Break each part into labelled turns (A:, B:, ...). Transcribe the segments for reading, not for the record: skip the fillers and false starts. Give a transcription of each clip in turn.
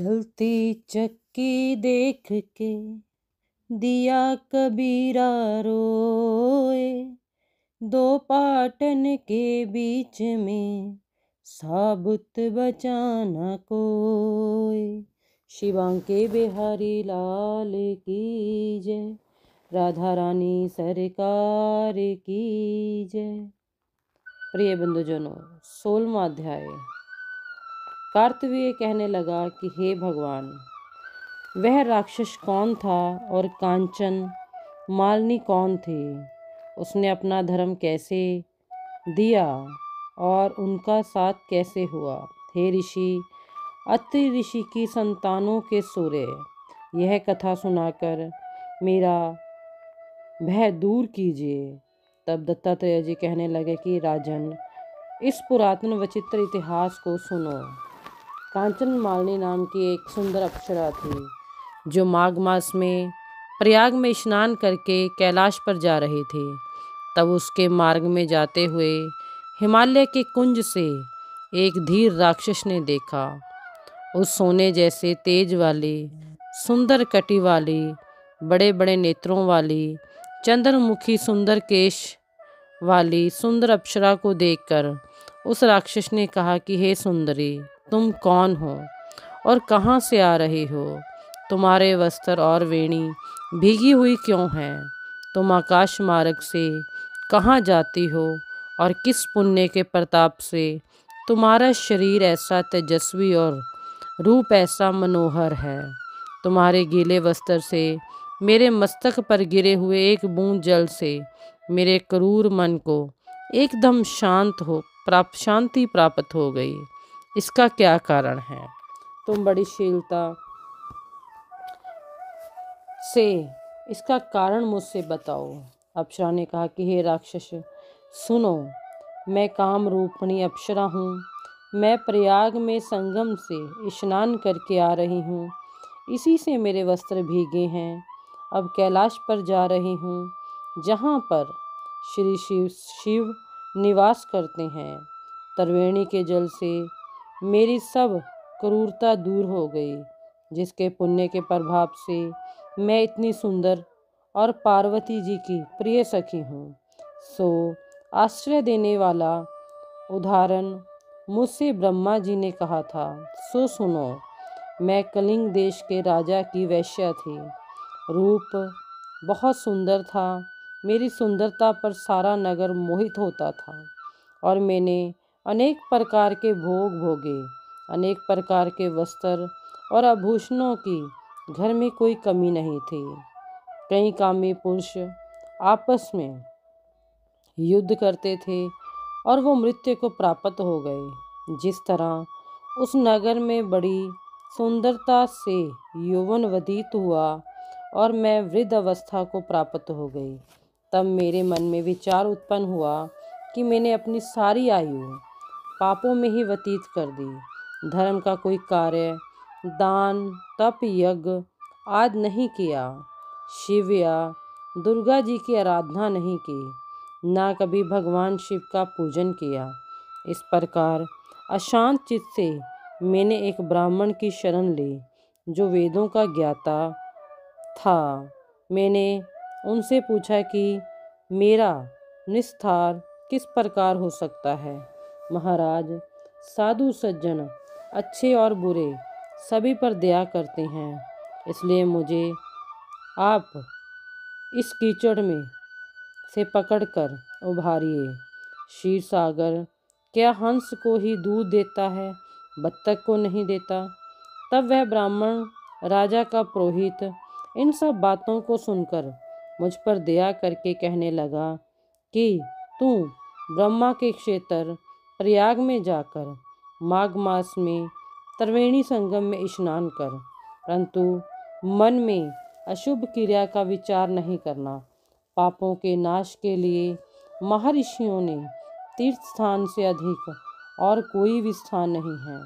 A: चलती चक्की देख के दिया कबीरा रोए, दो पाटन के बीच में साबुत बचाना कोई। शिवांके बिहारी लाल की जय, राधा रानी सरकार की जय। प्रिय बंधुजनों, 16वां अध्याय। कार्तवीर्य कहने लगा कि हे भगवान, वह राक्षस कौन था और कांचन मालिनी कौन थी? उसने अपना धर्म कैसे दिया और उनका साथ कैसे हुआ? हे ऋषि, अत्रि ऋषि की संतानों के सूर्य, यह कथा सुनाकर मेरा भय दूर कीजिए। तब दत्तात्रेय जी कहने लगे कि राजन, इस पुरातन विचित्र इतिहास को सुनो। कांचन मालिनी नाम की एक सुंदर अप्सरा थी, जो माघ मास में प्रयाग में स्नान करके कैलाश पर जा रही थी। तब उसके मार्ग में जाते हुए हिमालय के कुंज से एक धीर राक्षस ने देखा। उस सोने जैसे तेज वाली, सुंदर कटी वाली, बड़े बड़े नेत्रों वाली, चंद्रमुखी सुंदर केश वाली सुंदर अप्सरा को देखकर उस राक्षस ने कहा कि हे सुंदरी, तुम कौन हो और कहाँ से आ रही हो? तुम्हारे वस्त्र और वेणी भीगी हुई क्यों हैं? तुम आकाश मार्ग से कहाँ जाती हो और किस पुण्य के प्रताप से तुम्हारा शरीर ऐसा तेजस्वी और रूप ऐसा मनोहर है? तुम्हारे गीले वस्त्र से मेरे मस्तक पर गिरे हुए एक बूंद जल से मेरे क्रूर मन को एकदम शांति प्राप्त हो गई। इसका क्या कारण है? तुम बड़ी शीलता से इसका कारण मुझसे बताओ। अप्सरा ने कहा कि हे राक्षस, सुनो, मैं काम रूपिणी अप्सरा हूँ। मैं प्रयाग में संगम से स्नान करके आ रही हूँ, इसी से मेरे वस्त्र भीगे हैं। अब कैलाश पर जा रही हूँ, जहाँ पर श्री शिव निवास करते हैं। त्रिवेणी के जल से मेरी सब क्रूरता दूर हो गई, जिसके पुण्य के प्रभाव से मैं इतनी सुंदर और पार्वती जी की प्रिय सखी हूँ। सो आश्रय देने वाला उदाहरण मुझसे ब्रह्मा जी ने कहा था। सो सुनो, मैं कलिंग देश के राजा की वैश्या थी। रूप बहुत सुंदर था। मेरी सुंदरता पर सारा नगर मोहित होता था और मैंने अनेक प्रकार के भोग भोगे। अनेक प्रकार के वस्त्र और आभूषणों की घर में कोई कमी नहीं थी। कई कामी पुरुष आपस में युद्ध करते थे और वो मृत्यु को प्राप्त हो गए। जिस तरह उस नगर में बड़ी सुंदरता से यौवन व्यतीत हुआ और मैं वृद्ध अवस्था को प्राप्त हो गई, तब मेरे मन में विचार उत्पन्न हुआ कि मैंने अपनी सारी आयु पापों में ही व्यतीत कर दी। धर्म का कोई कार्य, दान, तप, यज्ञ आदि नहीं किया। शिव या दुर्गा जी की आराधना नहीं की, ना कभी भगवान शिव का पूजन किया। इस प्रकार अशांत चित्त से मैंने एक ब्राह्मण की शरण ली, जो वेदों का ज्ञाता था। मैंने उनसे पूछा कि मेरा निस्तार किस प्रकार हो सकता है। महाराज, साधु सज्जन, अच्छे और बुरे सभी पर दया करते हैं, इसलिए मुझे आप इस कीचड़ में से पकड़कर उभारिए। क्षीर सागर क्या हंस को ही दूध देता है, बत्तख को नहीं देता? तब वह ब्राह्मण राजा का पुरोहित इन सब बातों को सुनकर मुझ पर दया करके कहने लगा कि तू ब्रह्मा के क्षेत्र प्रयाग में जाकर माघ मास में त्रिवेणी संगम में स्नान कर, परंतु मन में अशुभ क्रिया का विचार नहीं करना। पापों के नाश के लिए महर्षियों ने तीर्थ स्थान से अधिक और कोई भी स्थान नहीं है।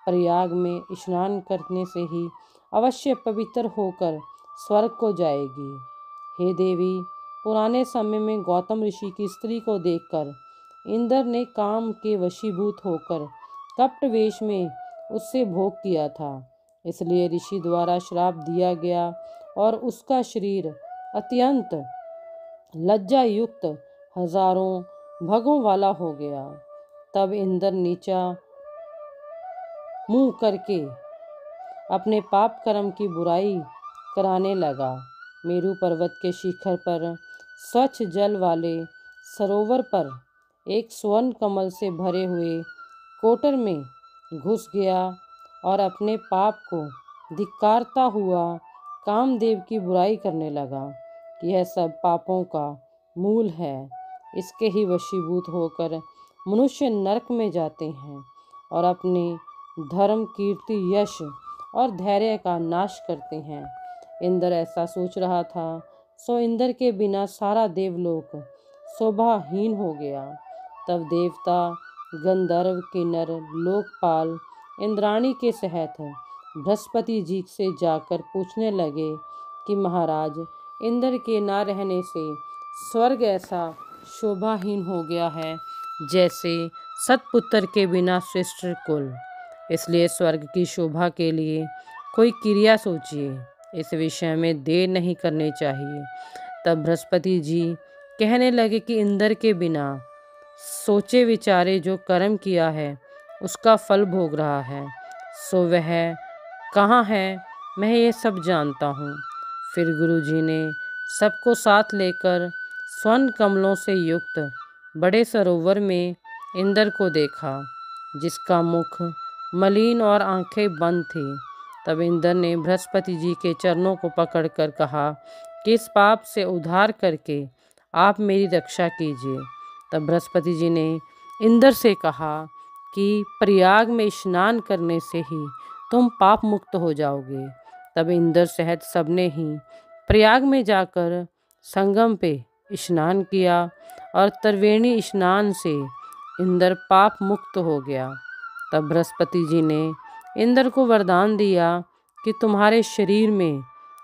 A: प्रयाग में स्नान करने से ही अवश्य पवित्र होकर स्वर्ग को जाएगी। हे देवी, पुराने समय में गौतम ऋषि की स्त्री को देखकर इंद्र ने काम के वशीभूत होकर कपट वेश में उससे भोग किया था। इसलिए ऋषि द्वारा श्राप दिया गया और उसका शरीर अत्यंत लज्जा युक्त हजारों भगों वाला हो गया। तब इंद्र नीचा मुंह करके अपने पाप कर्म की बुराई कराने लगा। मेरू पर्वत के शिखर पर स्वच्छ जल वाले सरोवर पर एक स्वर्ण कमल से भरे हुए कोटर में घुस गया और अपने पाप को धिक्कारता हुआ कामदेव की बुराई करने लगा। यह सब पापों का मूल है। इसके ही वशीभूत होकर मनुष्य नरक में जाते हैं और अपने धर्म, कीर्ति, यश और धैर्य का नाश करते हैं। इंद्र ऐसा सोच रहा था, सो इंद्र के बिना सारा देवलोक शोभाहीन हो गया। तब देवता, गंधर्व, किन्नर, लोकपाल इंद्राणी के सहित बृहस्पति जी से जाकर पूछने लगे कि महाराज, इंद्र के न रहने से स्वर्ग ऐसा शोभाहीन हो गया है जैसे सतपुत्र के बिना श्रेष्ठ कुल। इसलिए स्वर्ग की शोभा के लिए कोई क्रिया सोचिए। इस विषय में देर नहीं करनी चाहिए। तब बृहस्पति जी कहने लगे कि इंद्र के बिना सोचे विचारे जो कर्म किया है उसका फल भोग रहा है, सो वह कहाँ है, मैं ये सब जानता हूँ। फिर गुरुजी ने सबको साथ लेकर स्वर्ण कमलों से युक्त बड़े सरोवर में इंद्र को देखा, जिसका मुख मलिन और आंखें बंद थी। तब इंद्र ने बृहस्पति जी के चरणों को पकड़कर कहा कि इस पाप से उद्धार करके आप मेरी रक्षा कीजिए। तब बृहस्पति जी ने इंद्र से कहा कि प्रयाग में स्नान करने से ही तुम पाप मुक्त हो जाओगे। तब इंद्र सहित सबने ही प्रयाग में जाकर संगम पे स्नान किया और त्रिवेणी स्नान से इंद्र पाप मुक्त हो गया। तब बृहस्पति जी ने इंद्र को वरदान दिया कि तुम्हारे शरीर में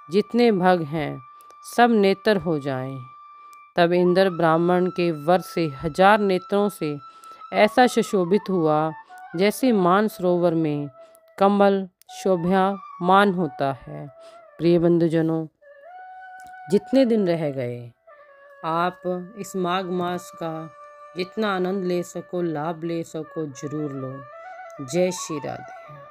A: जितने भग हैं सब नेत्र हो जाएं। तब इंद्र ब्राह्मण के वर से 1000 नेत्रों से ऐसा सुशोभित हुआ जैसे मानसरोवर में कमल शोभायमान होता है। प्रिय बंधुजनों, जितने दिन रह गए आप इस माघ मास का जितना आनंद ले सको, लाभ ले सको, जरूर लो। जय श्री राधे।